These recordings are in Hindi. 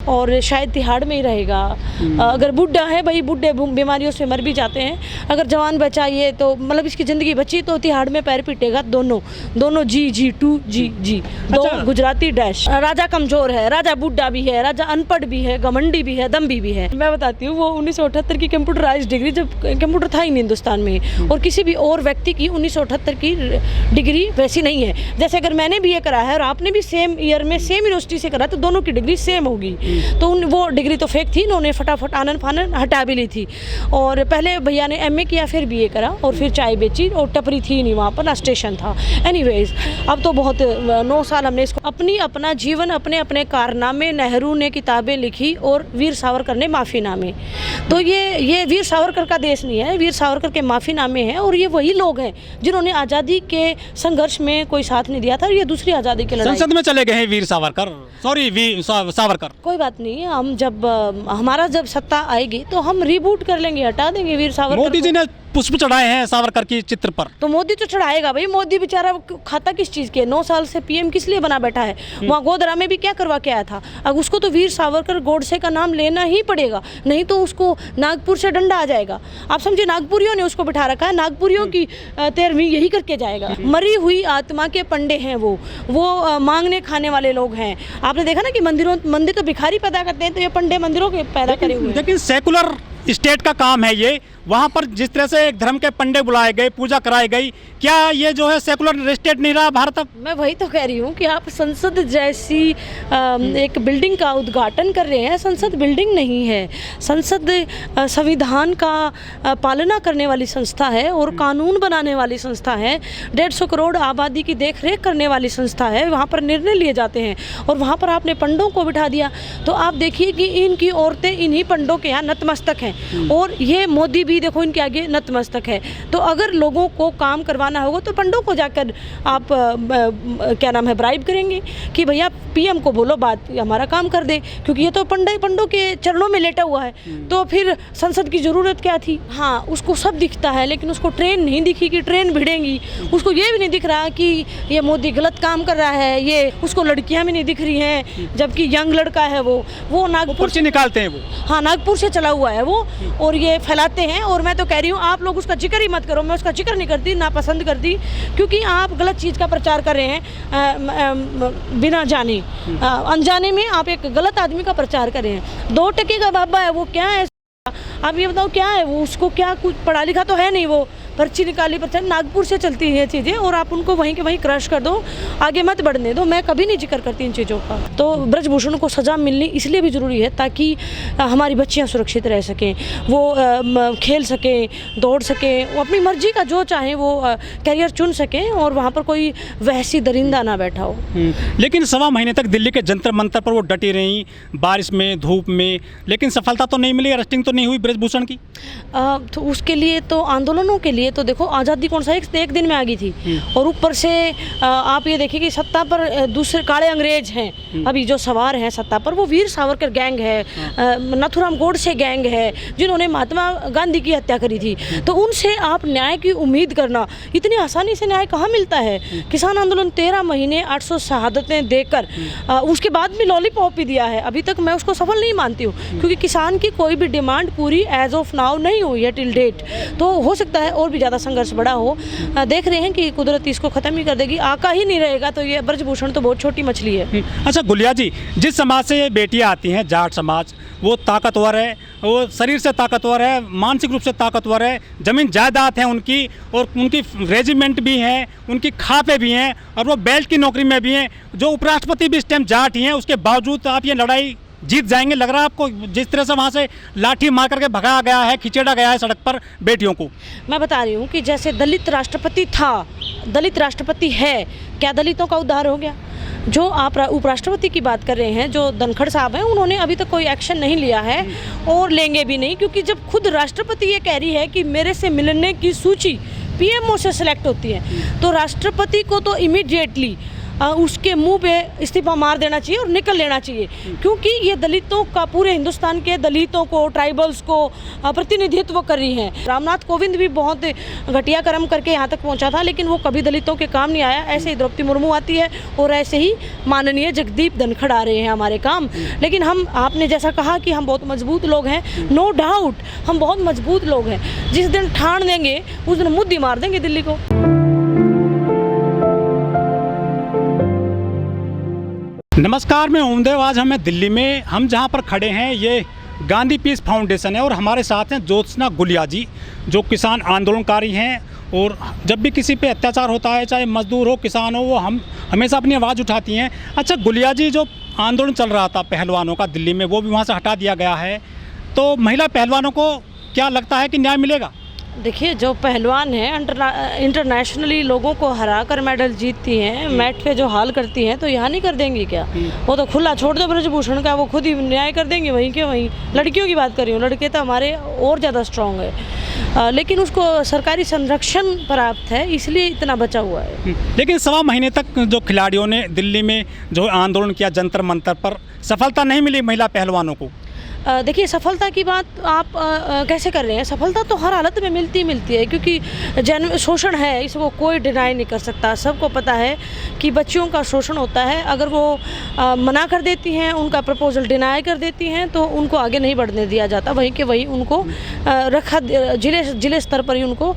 और शायद तिहाड़ में ही रहेगा। अगर बुढ़ा है भाई, बुढ़े बीमारियों से मर भी जाते हैं, अगर जवान बचा ये तो मतलब इसकी ज़िंदगी बची तो तिहाड़ में पैर पिटेगा। दोनों जी टू जी दो गुजराती डैश। राजा कमज़ोर है, राजा बुढ़ा भी है, राजा अनपढ़ भी है, घमंडी भी है, दम्भी भी है। मैं बताती हूँ, वो 1978 की कंप्यूटराइज्ड डिग्री, जब कंप्यूटर था ही नहीं हिंदुस्तान में, और किसी भी और व्यक्ति की 1978 की डिग्री वैसी नहीं है। जैसे अगर मैंने BA करा है और आपने भी सेम ईयर में सेम यूनिवर्सिटी से करा तो दोनों की डिग्री सेम होगी। तो वो डिग्री तो फेक थी, उन्होंने फटाफट आनन फानन हटा भी ली थी। और पहले भैया ने MA किया, फिर BA करा, और फिर चाय बेची, और टपरी थी नहीं वहाँ पर, ना स्टेशन था। एनीवेज, अब तो बहुत 9 साल हमने इसको अपना जीवन अपने कारनामे, नेहरू ने किताबें लिखी और वीर सावरकर ने माफ़ीनामे। तो ये वीर सावरकर का देश नहीं है, वीर सावरकर के माफ़ीनामे हैं। और ये वही लोग हैं जिन्होंने आज़ादी के संघर्ष में कोई साथ नहीं दिया था। ये दूसरी आज़ादी के लड़ाई। संसद में चले गए हैं वीर सावरकर, सॉरी वीर सावरकर। कोई बात नहीं, हम जब हमारा जब सत्ता आएगी तो हम रिबूट कर लेंगे, हटा देंगे वीर सावरकर। मोदी जी ने पुष्प चढ़ाए हैं सावरकर की चित्र पर। तो मोदी तो चढ़ाएगा भाई, मोदी बेचारा खाता किस चीज़ के? 9 साल से PM किस लिए बना बैठा है? वहाँ गोधरा में भी क्या करवा के आया था? अब उसको तो वीर सावरकर गोडसे का नाम लेना ही पड़ेगा, नहीं तो उसको नागपुर से डंडा आ जाएगा। आप समझे, नागपुरियों ने उसको बिठा रखा है, नागपुरियों की 13वीं यही करके जाएगा। मरी हुई आत्मा के पंडे हैं वो मांगने खाने वाले लोग हैं। आपने देखा ना कि मंदिर तो भिखारी पैदा करते हैं, तो ये पंडे मंदिरों के पैदा करे हुए हैं। लेकिन सेकुलर स्टेट का काम है ये, वहाँ पर जिस तरह से एक धर्म के पंडे बुलाए गए, पूजा कराई गई, क्या ये जो है सेकुलर स्टेट नहीं रहा भारत अब? मैं वही तो कह रही हूँ कि आप संसद जैसी एक बिल्डिंग का उद्घाटन कर रहे हैं। संसद बिल्डिंग नहीं है, संसद संविधान का पालना करने वाली संस्था है और कानून बनाने वाली संस्था है। 150 करोड़ आबादी की देख रेख करने वाली संस्था है। वहाँ पर निर्णय लिए जाते हैं और वहाँ पर आपने पंडों को बिठा दिया। तो आप देखिए कि इनकी औरतें इन्हीं पंडों के यहाँ नतमस्तक हैं, और ये मोदी भी देखो इनके आगे नतमस्तक है। तो अगर लोगों को काम करवाना होगा तो पंडों को जाकर आप क्या नाम है, ब्राइब करेंगे कि भैया PM को बोलो बात हमारा काम कर दे, क्योंकि ये तो पंडों के चरणों में लेटा हुआ है। तो फिर संसद की ज़रूरत क्या थी? हाँ, उसको सब दिखता है, लेकिन उसको ट्रेन नहीं दिखी कि ट्रेन भिड़ेंगी। उसको ये भी नहीं दिख रहा कि ये मोदी गलत काम कर रहा है। ये उसको लड़कियाँ भी नहीं दिख रही हैं, जबकि यंग लड़का है वो नागपुर से निकालते हैं वो। हाँ, नागपुर से चला हुआ है वो, और ये फैलाते हैं। और मैं तो कह रही हूँ आप लोग उसका जिक्र ही मत करो। मैं उसका जिक्र नहीं करती, ना पसंद करती, क्योंकि आप गलत चीज़ का प्रचार कर रहे हैं बिना जाने। अनजाने में आप एक गलत आदमी का प्रचार कर रहे हैं। 2 टके का बाबा है वो, क्या है आप ये बताओ, क्या है वो? उसको क्या कुछ पढ़ा लिखा तो है नहीं, वो पर्ची निकाली पर्ची। नागपुर से चलती हैं चीज़ें, और आप उनको वहीं के वहीं क्रश कर दो, आगे मत बढ़ने दो। मैं कभी नहीं जिक्र करती इन चीज़ों का। तो ब्रजभूषण को सज़ा मिलनी इसलिए भी ज़रूरी है ताकि हमारी बच्चियाँ सुरक्षित रह सकें, वो खेल सकें, दौड़ सकें, वो अपनी मर्जी का जो चाहें वो करियर चुन सकें, और वहाँ पर कोई वैसी दरिंदा ना बैठा हो। लेकिन 1.25 महीने तक दिल्ली के जंतर मंतर पर वो डटी रहीं, बारिश में, धूप में, लेकिन सफलता तो नहीं मिली, अरेस्टिंग तो नहीं हुई ब्रजभूषण की। तो उसके लिए तो आंदोलनों के लिए तो देखो आज़ादी कौन सा एक दिन में आ गई थी, और ऊपर से आप ये देखिए कि सत्ता पर दूसरे काले अंग्रेज हैं अभी जो सवार हैं सत्ता पर। वो वीर सावरकर गैंग है, नथुराम गोडसे गैंग है, जिन्होंने महात्मा गांधी की हत्या करी थी। तो उनसे आप न्याय की उम्मीद करना, इतनी आसानी से न्याय कहाँ मिलता है? किसान आंदोलन 13 महीने 800 शहादतें देकर उसके बाद भी लॉलीपॉप भी दिया है, अभी तक मैं उसको सफल नहीं मानती हूँ, क्योंकि किसान की कोई भी डिमांड पूरी एज ऑफ नाउ नहीं हुई है टिल डेट। तो हो सकता है और भी ज़्यादा संघर्ष बड़ा हो। देख रहे हैं कि कुदरत इसको ख़त्म ही कर देगी, आका ही नहीं रहेगा। तो ये ब्रजभूषण तो बहुत छोटी मछली है। अच्छा गुलिया जी, जिस समाज से ये बेटियाँ आती हैं, जाट समाज, वो ताकतवर है, वो शरीर से ताकतवर है, मानसिक रूप से ताकतवर है, ज़मीन जायदाद है उनकी, और उनकी रेजिमेंट भी हैं, उनकी खापे भी हैं, और वो बेल्ट की नौकरी में भी हैं। जो उपराष्ट्रपति भी इस टाइम जाट ही हैं, उसके बावजूद आप ये लड़ाई जीत जाएंगे लग रहा है आपको? जिस तरह से वहाँ से लाठी मार करके भगाया गया है, खिचेड़ा गया है सड़क पर बेटियों को। मैं बता रही हूँ कि जैसे दलित राष्ट्रपति था, दलित राष्ट्रपति है, क्या दलितों का उद्धार हो गया? जो आप उपराष्ट्रपति की बात कर रहे हैं, जो धनखड़ साहब हैं, उन्होंने अभी तक कोई एक्शन नहीं लिया है और लेंगे भी नहीं, क्योंकि जब खुद राष्ट्रपति ये कह रही है कि मेरे से मिलने की सूची PMO से सिलेक्ट होती है, तो राष्ट्रपति को तो इमीडिएटली उसके मुंह पे इस्तीफा मार देना चाहिए और निकल लेना चाहिए, क्योंकि ये दलितों का, पूरे हिंदुस्तान के दलितों को, ट्राइबल्स को प्रतिनिधित्व कर रही है। रामनाथ कोविंद भी बहुत घटिया कर्म करके यहाँ तक पहुँचा था, लेकिन वो कभी दलितों के काम नहीं आया। ऐसे ही द्रौपदी मुर्मू आती है और ऐसे ही माननीय जगदीप धनखड़ आ रहे हैं हमारे काम। लेकिन हम, आपने जैसा कहा कि हम बहुत मजबूत लोग हैं, नो डाउट हम बहुत मजबूत लोग हैं। जिस दिन ठान देंगे उस दिन मुद्दी मार देंगे दिल्ली को। नमस्कार, मैं ओमदेव। आज हमें दिल्ली में, हम जहां पर खड़े हैं ये गांधी पीस फाउंडेशन है और हमारे साथ हैं ज्योत्सना गुलिया जी, जो किसान आंदोलनकारी हैं। और जब भी किसी पे अत्याचार होता है, चाहे मजदूर हो, किसान हो, वो हम हमेशा अपनी आवाज़ उठाती हैं। अच्छा गुलिया जी, जो आंदोलन चल रहा था पहलवानों का दिल्ली में, वो भी वहाँ से हटा दिया गया है, तो महिला पहलवानों को क्या लगता है कि न्याय मिलेगा? देखिए, जो पहलवान हैं इंटरनेशनली लोगों को हरा कर मेडल जीतती हैं, मैट पे जो हाल करती हैं, तो यहाँ नहीं कर देंगी क्या? वो तो खुला छोड़ दो ब्रजभूषण का, वो खुद ही न्याय कर देंगे वहीं के वहीं। लड़कियों की बात कर रही हूँ, लड़के तो हमारे और ज़्यादा स्ट्रॉन्ग है, लेकिन उसको सरकारी संरक्षण प्राप्त है, इसलिए इतना बचा हुआ है। लेकिन 1.25 महीने तक जो खिलाड़ियों ने दिल्ली में जो आंदोलन किया जंतर मंतर पर, सफलता नहीं मिली महिला पहलवानों को। देखिए, सफलता की बात आप कैसे कर रहे हैं? सफलता तो हर हालत में मिलती है, क्योंकि शोषण है, इसको कोई डिनाई नहीं कर सकता। सबको पता है कि बच्चियों का शोषण होता है। अगर वो मना कर देती हैं, उनका प्रपोजल डिनाई कर देती हैं, तो उनको आगे नहीं बढ़ने दिया जाता, वहीं के वहीं उनको रखा, जिले स्तर पर ही उनको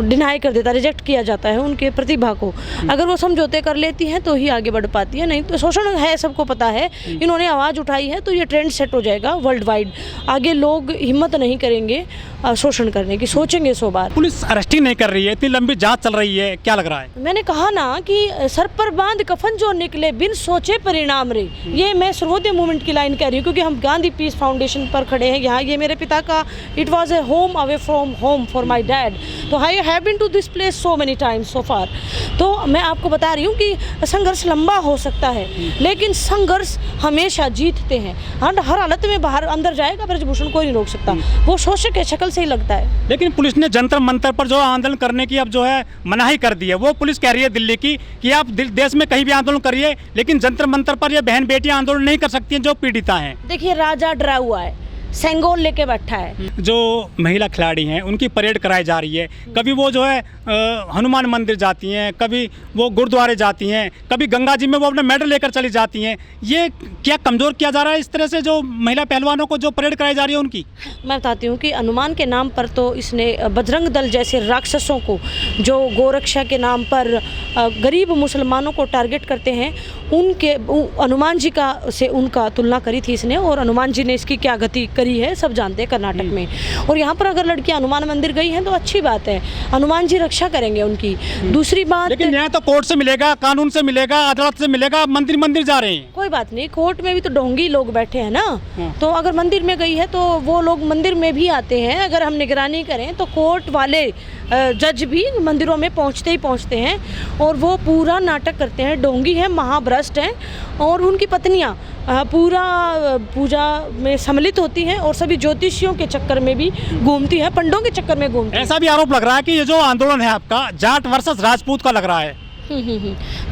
डिनाई कर देता, रिजेक्ट किया जाता है उनके प्रतिभा को। अगर वो समझौते कर लेती हैं तो ही आगे बढ़ पाती है, नहीं तो शोषण है, सबको पता है। इन्होंने आवाज़ उठाई है तो ये ट्रेंड सेट हो जाएगा वर्ल्ड वाइड। आगे लोग हिम्मत नहीं करेंगे शोषण करने की, सोचेंगे 100 बार। पुलिस अरेस्ट ही नहीं कर रही है, इतनी लंबी जांच चल रही है, क्या लग रहा है? मैंने कहा ना कि सर पर बांध कफन जो निकले, बिन सोचे परिणाम रे। ये मैं सर्वोदय मूवमेंट की लाइन कह रही हूँ, क्योंकि हम गांधी पीस फाउंडेशन पर खड़े हैं यहाँ। ये मेरे पिता का, it was a home away from home for my dad, तो I have been to this place so many times so far. तो मैं आपको बता रही हूँ कि संघर्ष लंबा हो सकता है, लेकिन संघर्ष हमेशा जीतते हैं। हर हालत में बाहर अंदर जाएगा ब्रजभूषण, कोई नहीं रोक सकता, वो शोषक के शक्ल से ही लगता है। लेकिन पुलिस ने जंतर मंतर पर जो आंदोलन करने की अब जो है मनाही कर दी है। वो पुलिस कह रही है दिल्ली की कि आप देश में कहीं भी आंदोलन करिए, लेकिन जंतर मंतर पर ये बहन बेटियां आंदोलन नहीं कर सकती हैं जो पीड़िता हैं। देखिए, राजा डरा हुआ है, सेंगोल लेके बैठा है। जो महिला खिलाड़ी हैं उनकी परेड कराई जा रही है। कभी वो जो है हनुमान मंदिर जाती हैं, कभी वो गुरुद्वारे जाती हैं, कभी गंगा जी में वो अपने मेडल लेकर चली जाती हैं। ये क्या कमज़ोर किया जा रहा है इस तरह से जो महिला पहलवानों को जो परेड कराई जा रही है उनकी? मैं बताती हूँ कि हनुमान के नाम पर तो इसने बजरंग दल जैसे राक्षसों को, जो गोरक्षा के नाम पर गरीब मुसलमानों को टारगेट करते हैं, उनके हनुमान जी का से उनका तुलना करी थी इसने। और हनुमान जी ने इसकी क्या गति करी है सब जानते हैं कर्नाटक में। और यहाँ पर अगर लड़कियाँ हनुमान मंदिर गई हैं तो अच्छी बात है, हनुमान जी रक्षा करेंगे उनकी। दूसरी बात, लेकिन न्याय तो कोर्ट से मिलेगा, कानून से मिलेगा, अदालत से मिलेगा। मंदिर जा रहे हैं, कोई बात नहीं, कोर्ट में भी तो ढोंगी लोग बैठे हैं ना। तो अगर मंदिर में गई है तो वो लोग मंदिर में भी आते हैं। अगर हम निगरानी करें तो कोर्ट वाले जज भी मंदिरों में पहुंचते हैं और वो पूरा नाटक करते हैं। ढोंगी है, महाभ्रष्ट हैं, और उनकी पत्नियां पूरा पूजा में सम्मिलित होती हैं और सभी ज्योतिषियों के चक्कर में भी घूमती हैं, पंडों के चक्कर में घूमती हैं। ऐसा भी आरोप लग रहा है कि ये जो आंदोलन है आपका जाट वर्सेस राजपूत का लग रहा है।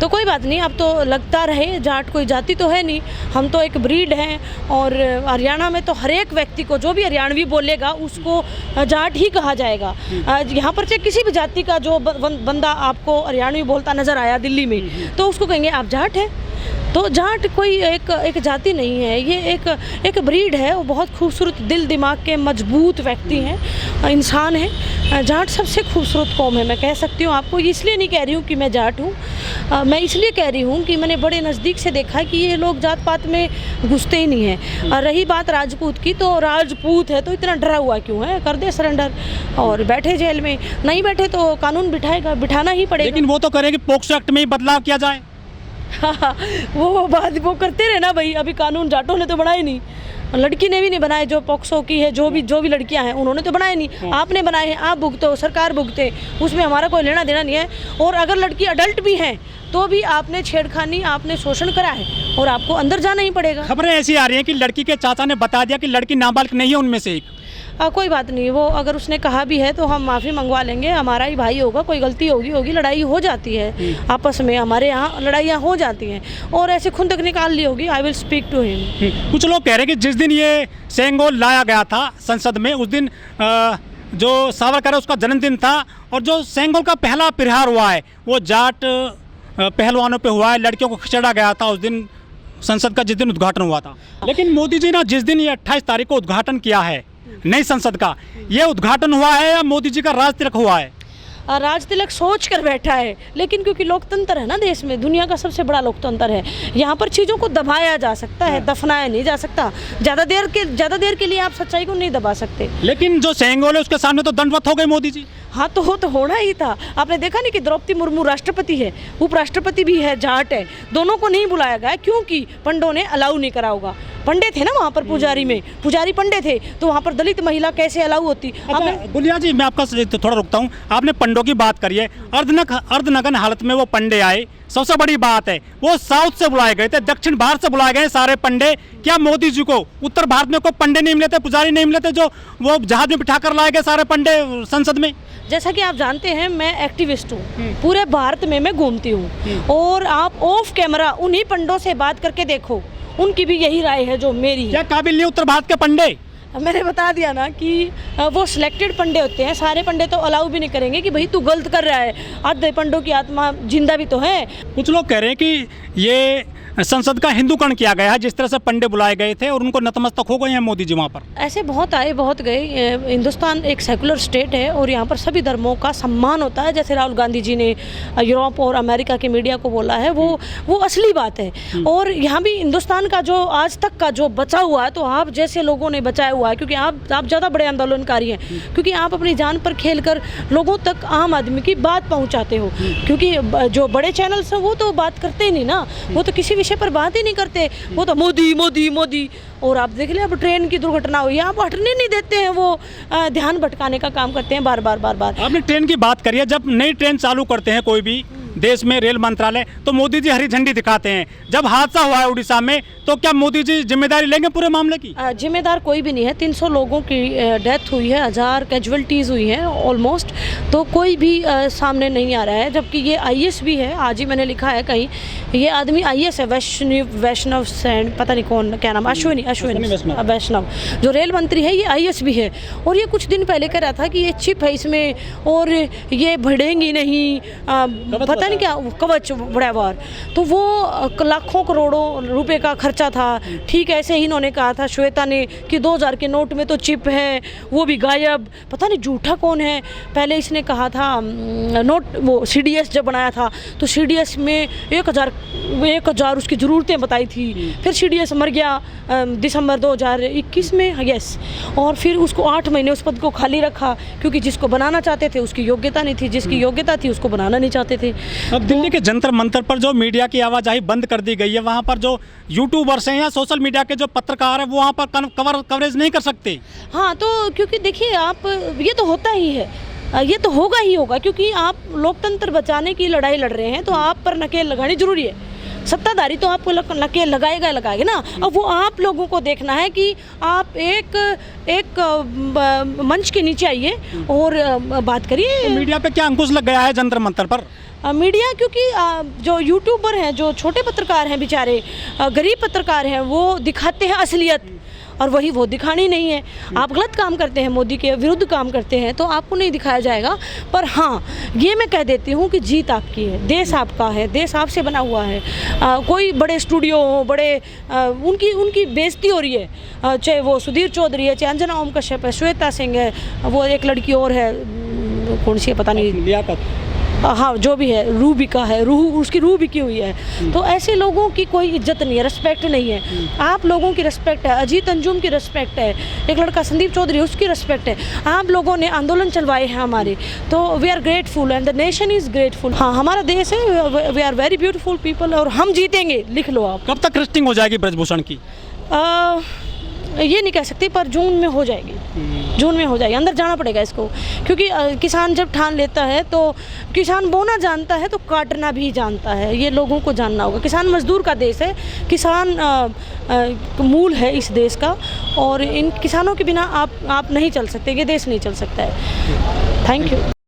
तो कोई बात नहीं, अब तो लगता रहे, जाट कोई जाति तो है नहीं, हम तो एक ब्रीड हैं। और हरियाणा में तो हर एक व्यक्ति को, जो भी हरियाणवी बोलेगा उसको जाट ही कहा जाएगा। यहाँ पर चाहे किसी भी जाति का जो बंदा आपको हरियाणवी बोलता नज़र आया दिल्ली में, तो उसको कहेंगे आप जाट हैं। तो जाट कोई एक जाति नहीं है, ये एक ब्रीड है। वो बहुत खूबसूरत दिल दिमाग के मजबूत व्यक्ति हैं, इंसान हैं। जाट सबसे खूबसूरत कौम है, मैं कह सकती हूँ आपको। इसलिए नहीं कह रही हूँ कि मैं जाट हूँ, मैं इसलिए कह रही हूँ कि मैंने बड़े नज़दीक से देखा है कि ये लोग जात पात में घुसते ही नहीं हैं। और रही बात राजपूत की, तो राजपूत है तो इतना डरा हुआ क्यों है? कर दे सरेंडर और बैठे जेल में। नहीं बैठे तो कानून बिठाना ही पड़ेगा। लेकिन वो तो करें कि पोक्सो एक्ट में ही बदलाव किया जाए। वो बात वो करते रहे ना भाई। अभी कानून जाटों ने तो बनाए नहीं, लड़की ने भी नहीं बनाए। जो पॉक्सो की है, जो भी लड़कियां हैं, उन्होंने तो बनाए नहीं, आपने बनाए हैं। आप भुगतो, सरकार भुगते, उसमें हमारा कोई लेना देना नहीं है। और अगर लड़की अडल्ट भी हैं तो भी आपने छेड़खानी, आपने शोषण करा है और आपको अंदर जाना ही पड़ेगा। खबरें ऐसी आ रही हैं कि लड़की के चाचा ने बता दिया कि लड़की नाबालिग नहीं है उनमें से एक। कोई बात नहीं, वो अगर उसने कहा भी है तो हम माफ़ी मंगवा लेंगे, हमारा ही भाई होगा, कोई गलती होगी, लड़ाई हो जाती है आपस में, हमारे यहाँ लड़ाइयाँ हो जाती हैं और ऐसे खुंदक निकाल ली होगी। I will speak to him. कुछ लोग कह रहे हैं कि जिस दिन ये सेंगोल लाया गया था संसद में, उस दिन जो सावरकर है उसका जन्मदिन था और जो सेंगोल का पहला प्रहार हुआ है वो जाट पहलवानों पे हुआ है, लड़कियों को खिचड़ा गया था उस दिन संसद का, जिस दिन उद्घाटन हुआ था। लेकिन मोदी जी ने जिस दिन ये 28 तारीख को उद्घाटन किया है नई संसद का, ये उद्घाटन हुआ है या मोदी जी का राज तिलक हुआ है? राज तिलक सोच कर बैठा है, लेकिन क्योंकि लोकतंत्र है ना देश में, दुनिया का सबसे बड़ा लोकतंत्र है, यहाँ पर चीज़ों को दबाया जा सकता है, दफनाया नहीं जा सकता। ज़्यादा देर के लिए आप सच्चाई को नहीं दबा सकते। लेकिन जो सेंगोल है उसके सामने तो दंडवत हो गए मोदी जी। हाँ तो होना ही था। आपने देखा नहीं कि द्रौपदी मुर्मू राष्ट्रपति है, उपराष्ट्रपति भी है, जाट है, दोनों को नहीं बुलाया गया क्योंकि पंडों ने अलाउ नहीं करा होगा। पंडे थे ना वहाँ पर, पुजारी पंडे थे, तो वहाँ पर दलित महिला कैसे अलाउ होती? गुलिया जी, मैं आपका थोड़ा रुकता हूँ। आपने पंडों की बात करी है, अर्धनग्न हालत में वो पंडे आए। सबसे बड़ी बात है वो साउथ से बुलाए गए थे, दक्षिण भारत से बुलाए गए सारे पंडे। क्या मोदी जी को उत्तर भारत में कोई पंडे नहीं मिले थे, पुजारी नहीं मिले थे जो वो जहाज में बिठा कर लाए गए सारे पंडे संसद में? जैसा कि आप जानते हैं मैं एक्टिविस्ट हूँ, पूरे भारत में मैं घूमती हूँ और आप ऑफ कैमरा उन्हीं पंडों से बात करके देखो, उनकी भी यही राय है जो मेरी। क्या काबिल नहीं उत्तर भारत के पंडे? मैंने बता दिया ना कि वो सिलेक्टेड पंडे होते हैं, सारे पंडे तो अलाउ भी नहीं करेंगे कि भाई तू गलत कर रहा है। आधे पंडों की आत्मा जिंदा भी तो है। कुछ लोग कह रहे हैं कि ये संसद का हिंदूकरण किया गया है, जिस तरह से पंडे बुलाए गए थे और उनको नतमस्तक हो गए हैं मोदी जी वहाँ पर। ऐसे बहुत आए बहुत गए। हिंदुस्तान एक सेकुलर स्टेट है और यहाँ पर सभी धर्मों का सम्मान होता है। जैसे राहुल गांधी जी ने यूरोप और अमेरिका के मीडिया को बोला है, वो असली बात है। और यहाँ भी हिंदुस्तान का जो आज तक का जो बचा हुआ है, तो आप जैसे लोगों ने बचाया हुआ है, क्योंकि आप ज़्यादा बड़े आंदोलनकारी हैं, क्योंकि आप अपनी जान पर खेल कर लोगों तक आम आदमी की बात पहुँचाते हो। क्योंकि जो बड़े चैनल्स हैं वो तो बात करते ही नहीं ना, वो तो किसी विषय पर बात ही नहीं करते, वो तो मोदी मोदी मोदी। और आप देख ले, अब ट्रेन की दुर्घटना हुई, आप हटने नहीं देते हैं, वो ध्यान भटकाने का काम करते हैं बार बार। आपने ट्रेन की बात करी है, जब नई ट्रेन चालू करते हैं कोई भी देश में रेल मंत्रालय, तो मोदी जी हरी झंडी दिखाते हैं। जब हादसा हुआ है उड़ीसा में, तो क्या मोदी जी जिम्मेदारी लेंगे पूरे मामले की? जिम्मेदार कोई भी नहीं है। 300 लोगों की डेथ हुई है, 1000 कैजुअलिटीज़ हुई हैं ऑलमोस्ट, तो कोई भी सामने नहीं आ रहा है। जबकि ये IAS भी है, आज ही मैंने लिखा है कहीं, ये आदमी IAS है, वैष्णव सैन, पता नहीं कौन, क्या नाम, अश्विनी वैष्णव, जो रेल मंत्री है, ये IAS भी है। और ये कुछ दिन पहले कह रहा था कि ये चिप है इसमें और ये बढ़ेंगी नहीं, पता नहीं क्या, कवच बड़ा वार। तो वो लाखों करोड़ों रुपए का खर्चा था। ठीक ऐसे ही इन्होंने कहा था श्वेता ने कि 2000 के नोट में तो चिप है, वो भी गायब, पता नहीं झूठा कौन है। पहले इसने कहा था नोट, वो CDS जब बनाया था तो CDS में 1000 उसकी ज़रूरतें बताई थी। फिर CDS मर गया दिसंबर 2021 में, यस। और फिर उसको 8 महीने उस पद को खाली रखा, क्योंकि जिसको बनाना चाहते थे उसकी योग्यता नहीं थी, जिसकी योग्यता थी उसको बनाना नहीं चाहते थे। अब दिल्ली के जंतर मंतर पर जो मीडिया की आवाजाही बंद कर दी गई है, वहाँ पर जो यूट्यूबर्स हैं या सोशल मीडिया के जो पत्रकार हैं, वो वहाँ पर कवरेज नहीं कर सकते। हाँ, तो क्योंकि देखिए आप, ये तो होता ही है, ये तो होगा ही होगा, क्योंकि आप लोकतंत्र बचाने की लड़ाई लड़ रहे हैं, तो आप पर नकेल लगानी जरूरी है। सत्ताधारी तो आपको नकेल लगाएगा ना। अब वो आप लोगों को देखना है कि आप एक मंच के नीचे आइए और बात करिए। तो मीडिया पे क्या अंकुश लग गया है जंतर मंतर पर? मीडिया, क्योंकि जो यूट्यूबर हैं, जो छोटे पत्रकार हैं, बेचारे गरीब पत्रकार हैं, वो दिखाते हैं असलियत, और वही वो दिखानी नहीं है। आप गलत काम करते हैं, मोदी के विरुद्ध काम करते हैं, तो आपको नहीं दिखाया जाएगा। पर हाँ, ये मैं कह देती हूँ कि जीत आपकी है, देश आपका है, देश आपसे बना हुआ है। कोई बड़े स्टूडियो हो, बड़े उनकी बेइज्जती हो रही है, चाहे वो सुधीर चौधरी है, चाहे अंजना ओम कश्यप है, श्वेता सिंह है, वो एक लड़की और है, कौन सी है पता नहीं, लियाकत, हाँ जो भी है, रूबिका है, उसकी रूह बिकी हुई है। तो ऐसे लोगों की कोई इज्जत नहीं है, रिस्पेक्ट नहीं है। आप लोगों की रिस्पेक्ट है, अजीत अंजुम की रिस्पेक्ट है, एक लड़का संदीप चौधरी, उसकी रिस्पेक्ट है। आप लोगों ने आंदोलन चलवाए हैं हमारे, तो we are grateful and the nation is grateful. हाँ, हमारा देश है, we are very beautiful people और हम जीतेंगे, लिख लो आप। कब तक क्रिस्टिंग हो जाएगी ब्रजभूषण की? ये नहीं कह सकती, पर जून में हो जाएगी, जून में हो जाएगी। अंदर जाना पड़ेगा इसको, क्योंकि किसान जब ठान लेता है तो किसान बोना जानता है तो काटना भी जानता है, ये लोगों को जानना होगा। किसान मजदूर का देश है, किसान मूल है इस देश का, और इन किसानों के बिना आप नहीं चल सकते, ये देश नहीं चल सकता है। Thank you.